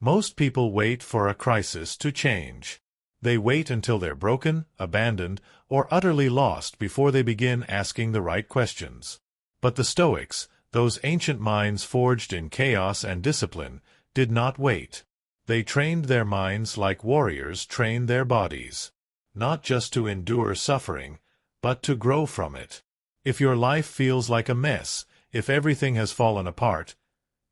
Most people wait for a crisis to change. They wait until they're broken, abandoned, or utterly lost before they begin asking the right questions. But the Stoics, those ancient minds forged in chaos and discipline, did not wait. They trained their minds like warriors train their bodies. Not just to endure suffering, but to grow from it. If your life feels like a mess, if everything has fallen apart,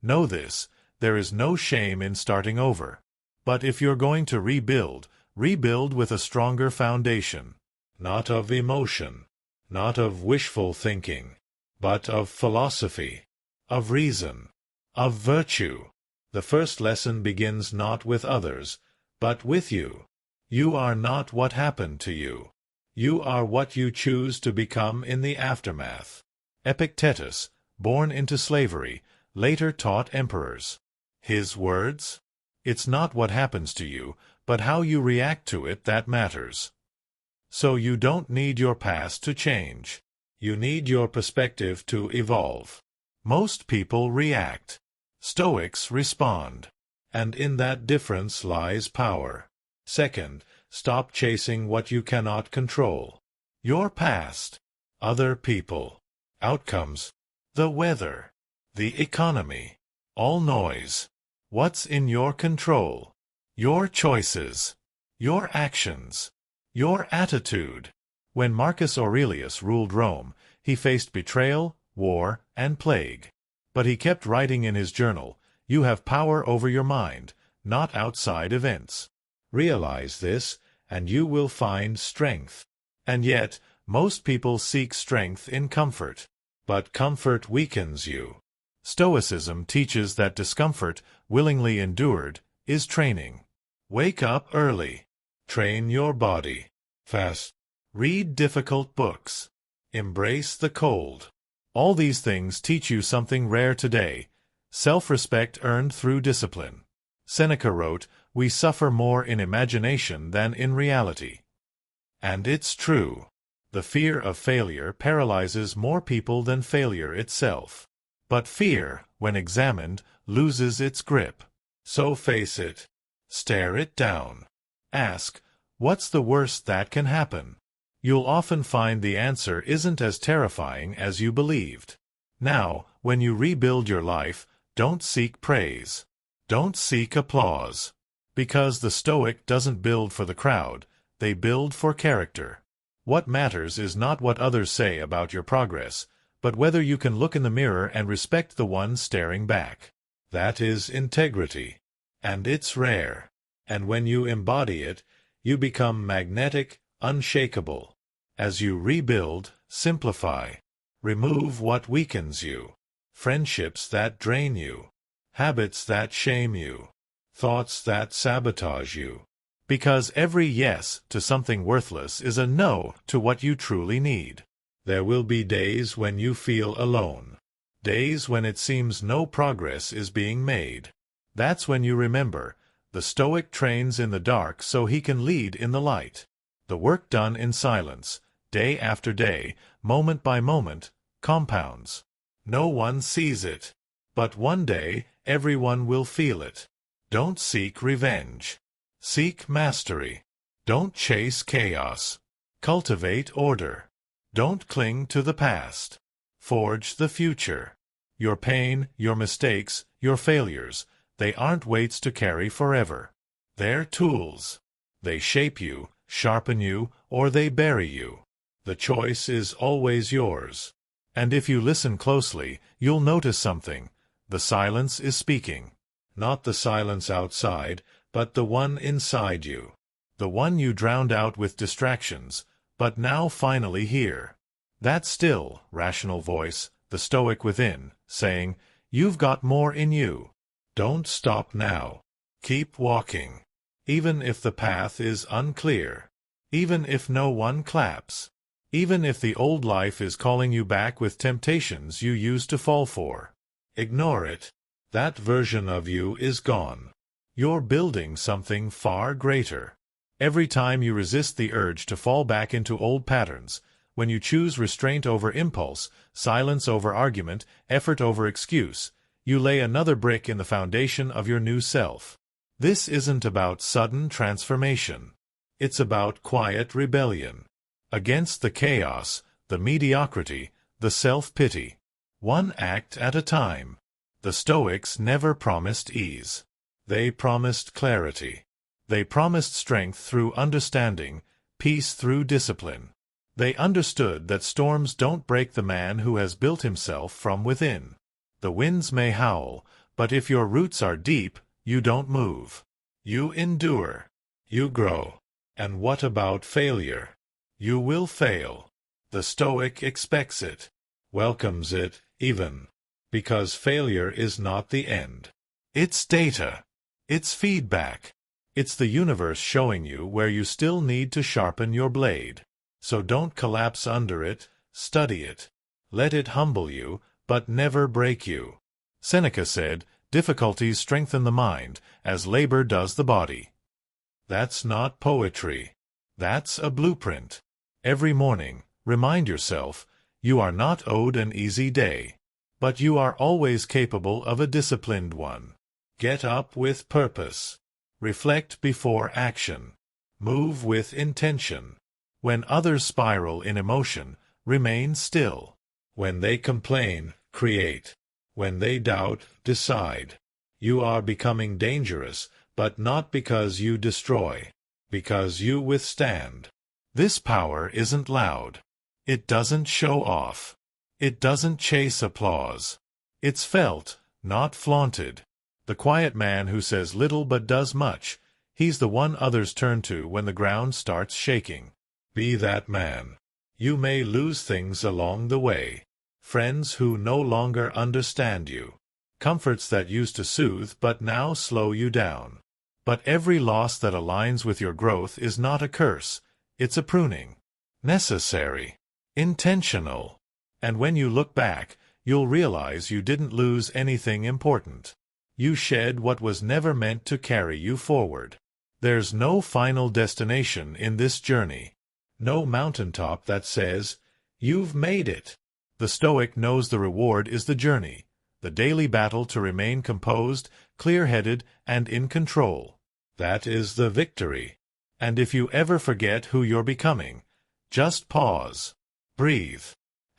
know this: there is no shame in starting over. But if you're going to rebuild, rebuild with a stronger foundation. Not of emotion, not of wishful thinking, but of philosophy, of reason, of virtue. The first lesson begins not with others, but with you. You are not what happened to you. You are what you choose to become in the aftermath. Epictetus, born into slavery, later taught emperors. His words? It's not what happens to you, but how you react to it that matters. So you don't need your past to change. You need your perspective to evolve. Most people react. Stoics respond. And in that difference lies power. Second, stop chasing what you cannot control. Your past, other people, outcomes, the weather, the economy, all noise. What's in your control? Your choices, your actions, your attitude. When Marcus Aurelius ruled Rome, he faced betrayal, war, and plague. But he kept writing in his journal, "You have power over your mind, not outside events. Realize this, and you will find strength." And yet, most people seek strength in comfort. But comfort weakens you. Stoicism teaches that discomfort, willingly endured, is training. Wake up early. Train your body. Fast. Read difficult books. Embrace the cold. All these things teach you something rare today: self-respect earned through discipline. Seneca wrote, "We suffer more in imagination than in reality." And it's true. The fear of failure paralyzes more people than failure itself. But fear, when examined, loses its grip. So face it. Stare it down. Ask, what's the worst that can happen? You'll often find the answer isn't as terrifying as you believed. Now, when you rebuild your life, don't seek praise. Don't seek applause. Because the Stoic doesn't build for the crowd, they build for character. What matters is not what others say about your progress, but whether you can look in the mirror and respect the one staring back. That is integrity. And it's rare. And when you embody it, you become magnetic, unshakable. As you rebuild, simplify. Remove what weakens you. Friendships that drain you. Habits that shame you. Thoughts that sabotage you. Because every yes to something worthless is a no to what you truly need. There will be days when you feel alone. Days when it seems no progress is being made. That's when you remember, the Stoic trains in the dark so he can lead in the light. The work done in silence, day after day, moment by moment, compounds. No one sees it. But one day, everyone will feel it. Don't seek revenge. Seek mastery. Don't chase chaos. Cultivate order. Don't cling to the past. Forge the future. Your pain, your mistakes, your failures, they aren't weights to carry forever. They're tools. They shape you, sharpen you, or they bury you. The choice is always yours. And if you listen closely, you'll notice something. The silence is speaking. Not the silence outside, but the one inside you. The one you drowned out with distractions, but now finally hear. That still, rational voice, the Stoic within, saying, "You've got more in you. Don't stop now. Keep walking. Even if the path is unclear. Even if no one claps. Even if the old life is calling you back with temptations you used to fall for. Ignore it. That version of you is gone. You're building something far greater. Every time you resist the urge to fall back into old patterns, when you choose restraint over impulse, silence over argument, effort over excuse, you lay another brick in the foundation of your new self. This isn't about sudden transformation. It's about quiet rebellion. Against the chaos, the mediocrity, the self-pity. One act at a time. The Stoics never promised ease. They promised clarity. They promised strength through understanding, peace through discipline. They understood that storms don't break the man who has built himself from within. The winds may howl, but if your roots are deep, you don't move. You endure. You grow. And what about failure? You will fail. The Stoic expects it, welcomes it, even. Because failure is not the end. It's data. It's feedback. It's the universe showing you where you still need to sharpen your blade. So don't collapse under it, study it. Let it humble you, but never break you. Seneca said, "Difficulties strengthen the mind, as labor does the body." That's not poetry. That's a blueprint. Every morning, remind yourself, you are not owed an easy day. But you are always capable of a disciplined one. Get up with purpose. Reflect before action. Move with intention. When others spiral in emotion, remain still. When they complain, create. When they doubt, decide. You are becoming dangerous, but not because you destroy. Because you withstand. This power isn't loud. It doesn't show off. It doesn't chase applause. It's felt, not flaunted. The quiet man who says little but does much, he's the one others turn to when the ground starts shaking. Be that man. You may lose things along the way. Friends who no longer understand you. Comforts that used to soothe but now slow you down. But every loss that aligns with your growth is not a curse. It's a pruning. Necessary. Intentional. And when you look back, you'll realize you didn't lose anything important. You shed what was never meant to carry you forward. There's no final destination in this journey. No mountaintop that says, "You've made it." The Stoic knows the reward is the journey, the daily battle to remain composed, clear-headed, and in control. That is the victory. And if you ever forget who you're becoming, just pause. Breathe.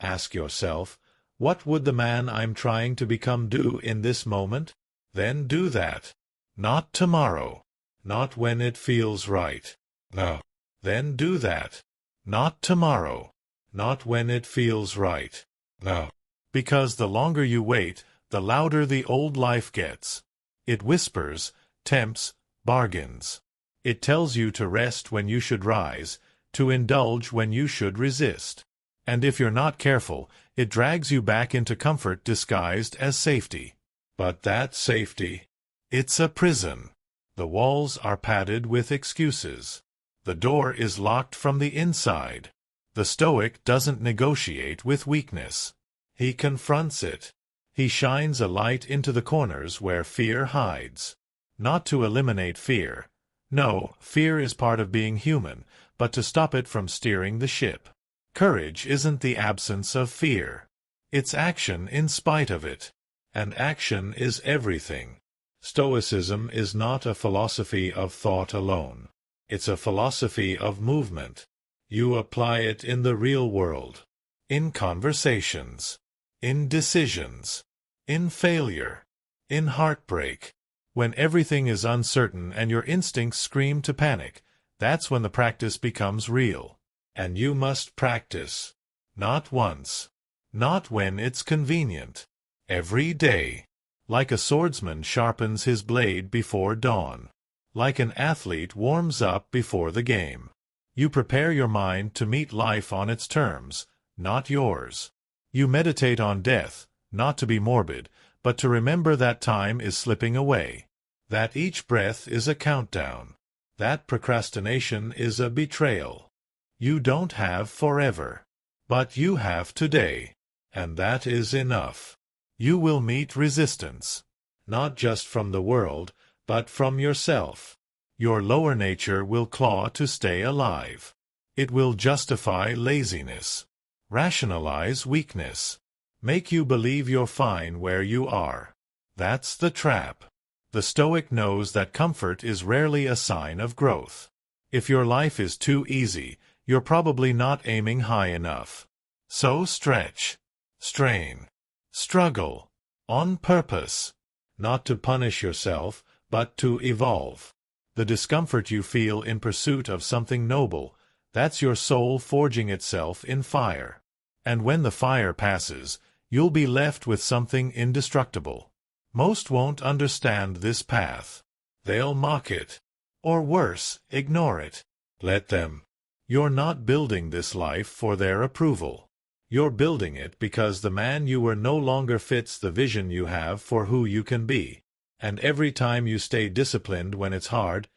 Ask yourself, what would the man I'm trying to become do in this moment? Then do that. Not tomorrow. Not when it feels right. No. Then do that. Not tomorrow. Not when it feels right. No. Because the longer you wait, the louder the old life gets. It whispers, tempts, bargains. It tells you to rest when you should rise, to indulge when you should resist. And if you're not careful, it drags you back into comfort disguised as safety. But that safety, it's a prison. The walls are padded with excuses. The door is locked from the inside. The Stoic doesn't negotiate with weakness. He confronts it. He shines a light into the corners where fear hides. Not to eliminate fear. No, fear is part of being human, but to stop it from steering the ship. Courage isn't the absence of fear. It's action in spite of it. And action is everything. Stoicism is not a philosophy of thought alone. It's a philosophy of movement. You apply it in the real world. In conversations. In decisions. In failure. In heartbreak. When everything is uncertain and your instincts scream to panic, that's when the practice becomes real. And you must practice. Not once. Not when it's convenient. Every day. Like a swordsman sharpens his blade before dawn. Like an athlete warms up before the game. You prepare your mind to meet life on its terms, not yours. You meditate on death, not to be morbid, but to remember that time is slipping away. That each breath is a countdown. That procrastination is a betrayal. You don't have forever. But you have today. And that is enough. You will meet resistance. Not just from the world, but from yourself. Your lower nature will claw to stay alive. It will justify laziness. Rationalize weakness. Make you believe you're fine where you are. That's the trap. The Stoic knows that comfort is rarely a sign of growth. If your life is too easy, you're probably not aiming high enough. So stretch, strain, struggle, on purpose, not to punish yourself, but to evolve. The discomfort you feel in pursuit of something noble, that's your soul forging itself in fire. And when the fire passes, you'll be left with something indestructible. Most won't understand this path. They'll mock it. Or worse, ignore it. Let them. You're not building this life for their approval. You're building it because the man you were no longer fits the vision you have for who you can be. And every time you stay disciplined when it's hard,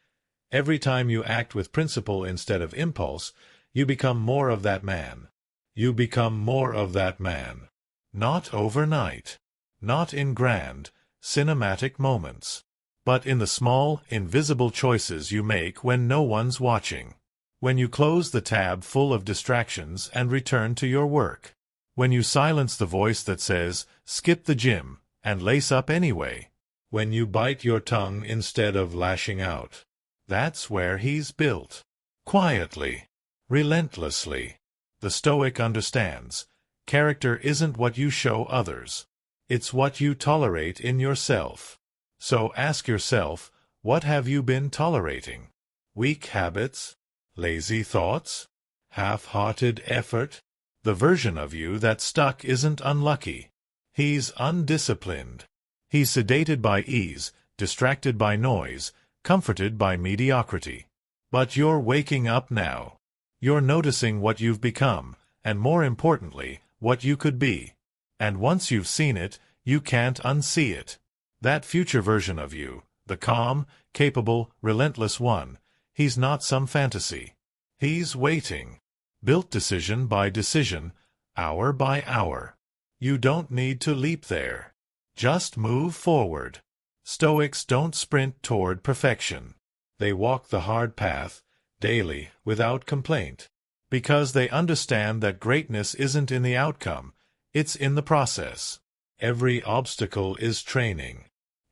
every time you act with principle instead of impulse, you become more of that man. You become more of that man. Not overnight. Not in grand, cinematic moments. But in the small, invisible choices you make when no one's watching. When you close the tab full of distractions and return to your work. When you silence the voice that says, skip the gym, and lace up anyway. When you bite your tongue instead of lashing out. That's where he's built. Quietly. Relentlessly. The Stoic understands. Character isn't what you show others. It's what you tolerate in yourself. So ask yourself, what have you been tolerating? Weak habits? Lazy thoughts? Half-hearted effort? The version of you that's stuck isn't unlucky. He's undisciplined. He's sedated by ease, distracted by noise, comforted by mediocrity. But you're waking up now. You're noticing what you've become, and more importantly, what you could be. And once you've seen it, you can't unsee it. That future version of you, the calm, capable, relentless one, he's not some fantasy. He's waiting. Built decision by decision, hour by hour. You don't need to leap there. Just move forward. Stoics don't sprint toward perfection. They walk the hard path, daily, without complaint. Because they understand that greatness isn't in the outcome, it's in the process. Every obstacle is training.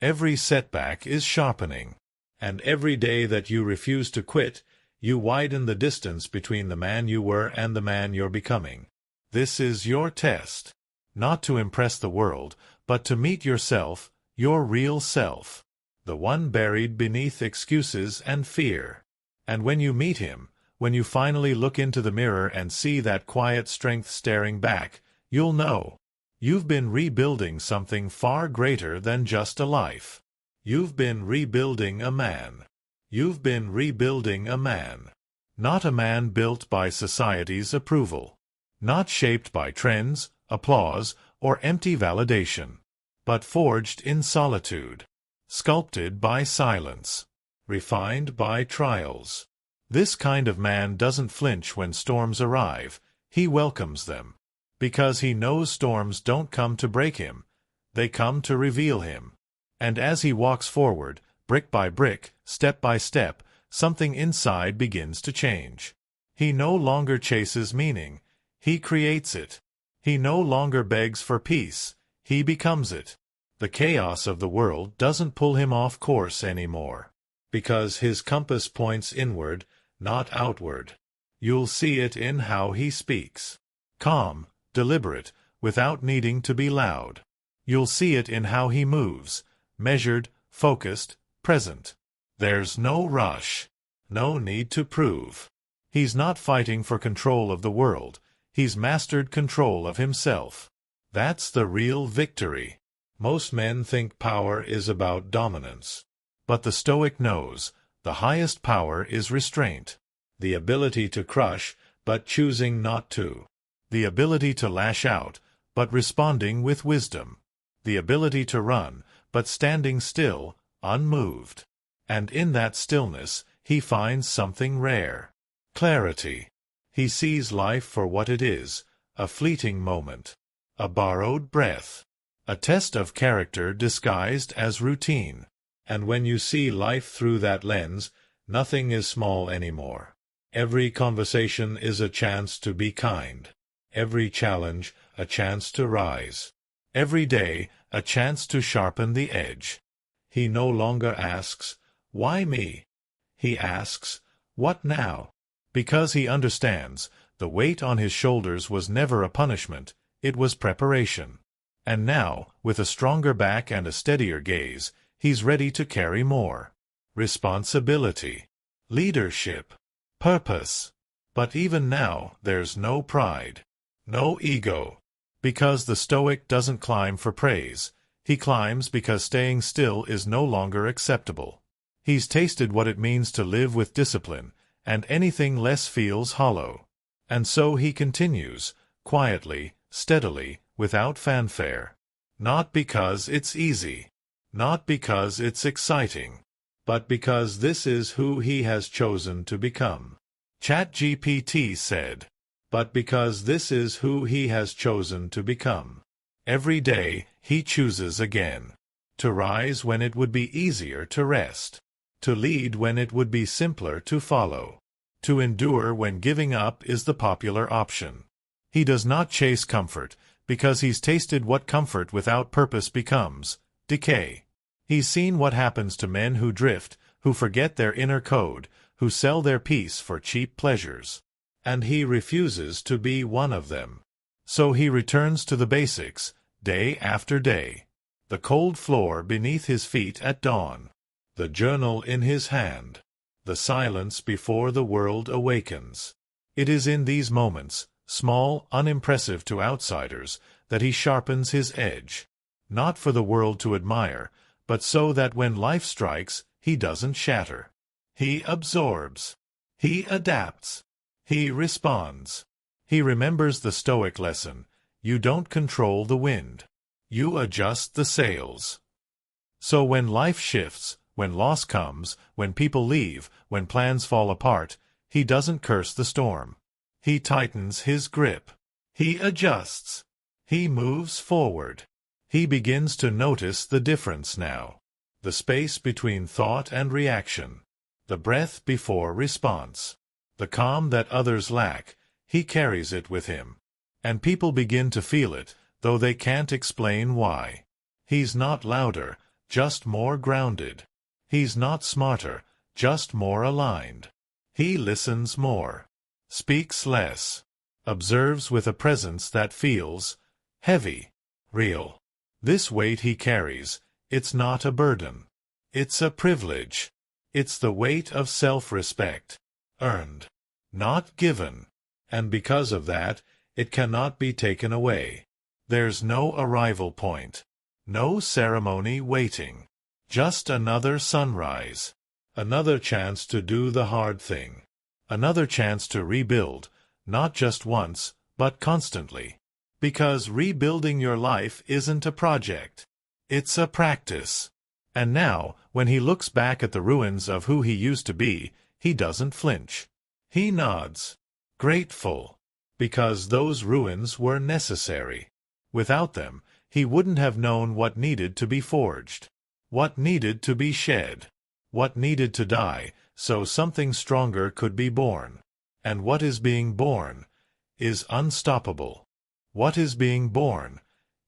Every setback is sharpening. And every day that you refuse to quit, you widen the distance between the man you were and the man you're becoming. This is your test. Not to impress the world, but to meet yourself, your real self. The one buried beneath excuses and fear. And when you meet him, when you finally look into the mirror and see that quiet strength staring back, you'll know. You've been rebuilding something far greater than just a life. You've been rebuilding a man. You've been rebuilding a man. Not a man built by society's approval. Not shaped by trends, applause, or empty validation. But forged in solitude. Sculpted by silence. Refined by trials. This kind of man doesn't flinch when storms arrive. He welcomes them. Because he knows storms don't come to break him. They come to reveal him. And as he walks forward, brick by brick, step by step, something inside begins to change. He no longer chases meaning. He creates it. He no longer begs for peace. He becomes it. The chaos of the world doesn't pull him off course anymore. Because his compass points inward, not outward. You'll see it in how he speaks. Calm, deliberate, without needing to be loud. You'll see it in how he moves, measured, focused, present. There's no rush. No need to prove. He's not fighting for control of the world. He's mastered control of himself. That's the real victory. Most men think power is about dominance. But the Stoic knows, the highest power is restraint. The ability to crush, but choosing not to. The ability to lash out, but responding with wisdom. The ability to run, but standing still, unmoved. And in that stillness, he finds something rare. Clarity. He sees life for what it is, a fleeting moment. A borrowed breath. A test of character disguised as routine. And when you see life through that lens, nothing is small anymore. Every conversation is a chance to be kind. Every challenge, a chance to rise. Every day, a chance to sharpen the edge. He no longer asks, "Why me?" He asks, "What now?" Because he understands, the weight on his shoulders was never a punishment, it was preparation. And now, with a stronger back and a steadier gaze, he's ready to carry more. Responsibility, leadership, purpose. But even now, there's no pride, no ego. Because the Stoic doesn't climb for praise. He climbs because staying still is no longer acceptable. He's tasted what it means to live with discipline, and anything less feels hollow. And so he continues, quietly, steadily, without fanfare. Not because it's easy, not because it's exciting, but because this is who he has chosen to become. ChatGPT said, but because this is who he has chosen to become. Every day, he chooses again. To rise when it would be easier to rest. To lead when it would be simpler to follow. To endure when giving up is the popular option. He does not chase comfort, because he's tasted what comfort without purpose becomes: decay. He's seen what happens to men who drift, who forget their inner code, who sell their peace for cheap pleasures. And he refuses to be one of them. So he returns to the basics, day after day. The cold floor beneath his feet at dawn. The journal in his hand. The silence before the world awakens. It is in these moments, small, unimpressive to outsiders, that he sharpens his edge. Not for the world to admire, but so that when life strikes, he doesn't shatter. He absorbs. He adapts. He responds. He remembers the Stoic lesson: you don't control the wind. You adjust the sails. So when life shifts, when loss comes, when people leave, when plans fall apart, he doesn't curse the storm. He tightens his grip. He adjusts. He moves forward. He begins to notice the difference now. The space between thought and reaction. The breath before response. The calm that others lack, he carries it with him. And people begin to feel it, though they can't explain why. He's not louder, just more grounded. He's not smarter, just more aligned. He listens more. Speaks less. Observes with a presence that feels heavy, real. This weight he carries, it's not a burden. It's a privilege. It's the weight of self-respect. Earned, not given. And because of that, it cannot be taken away. There's no arrival point. No ceremony waiting. Just another sunrise. Another chance to do the hard thing. Another chance to rebuild, not just once, but constantly. Because rebuilding your life isn't a project. It's a practice. And now, when he looks back at the ruins of who he used to be, he doesn't flinch. He nods. Grateful. Because those ruins were necessary. Without them, he wouldn't have known what needed to be forged. What needed to be shed. What needed to die, so something stronger could be born. And what is being born is unstoppable. What is being born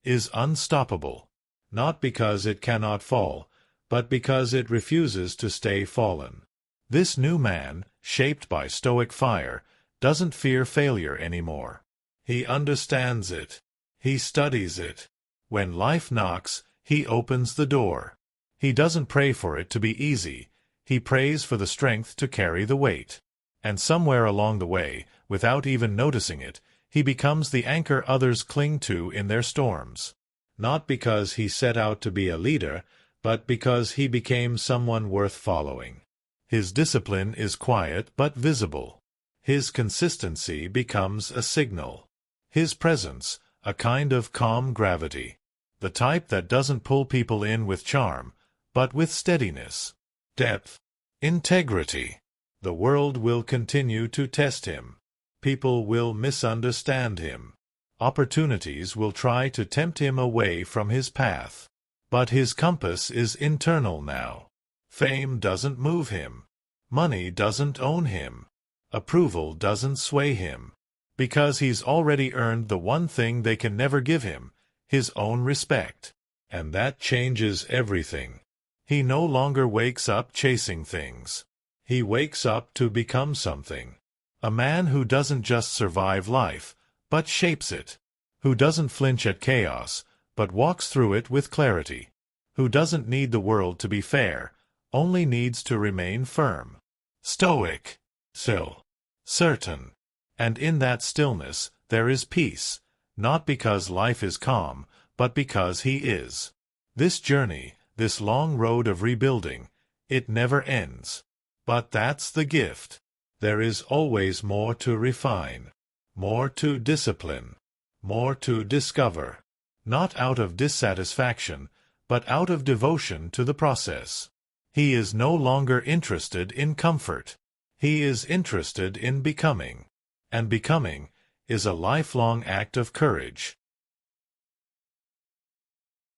is unstoppable. Not because it cannot fall, but because it refuses to stay fallen. This new man, shaped by Stoic fire, doesn't fear failure anymore. He understands it. He studies it. When life knocks, he opens the door. He doesn't pray for it to be easy. He prays for the strength to carry the weight. And somewhere along the way, without even noticing it, he becomes the anchor others cling to in their storms. Not because he set out to be a leader, but because he became someone worth following. His discipline is quiet but visible. His consistency becomes a signal. His presence, a kind of calm gravity. The type that doesn't pull people in with charm, but with steadiness, depth, integrity. The world will continue to test him. People will misunderstand him. Opportunities will try to tempt him away from his path. But his compass is internal now. Fame doesn't move him. Money doesn't own him. Approval doesn't sway him. Because he's already earned the one thing they can never give him, his own respect. And that changes everything. He no longer wakes up chasing things. He wakes up to become something. A man who doesn't just survive life, but shapes it. Who doesn't flinch at chaos, but walks through it with clarity. Who doesn't need the world to be fair, only needs to remain firm. Stoic. Still. Certain. And in that stillness, there is peace, not because life is calm, but because he is. This journey, this long road of rebuilding, it never ends. But that's the gift. There is always more to refine, more to discipline, more to discover. Not out of dissatisfaction, but out of devotion to the process. He is no longer interested in comfort. He is interested in becoming. And becoming is a lifelong act of courage.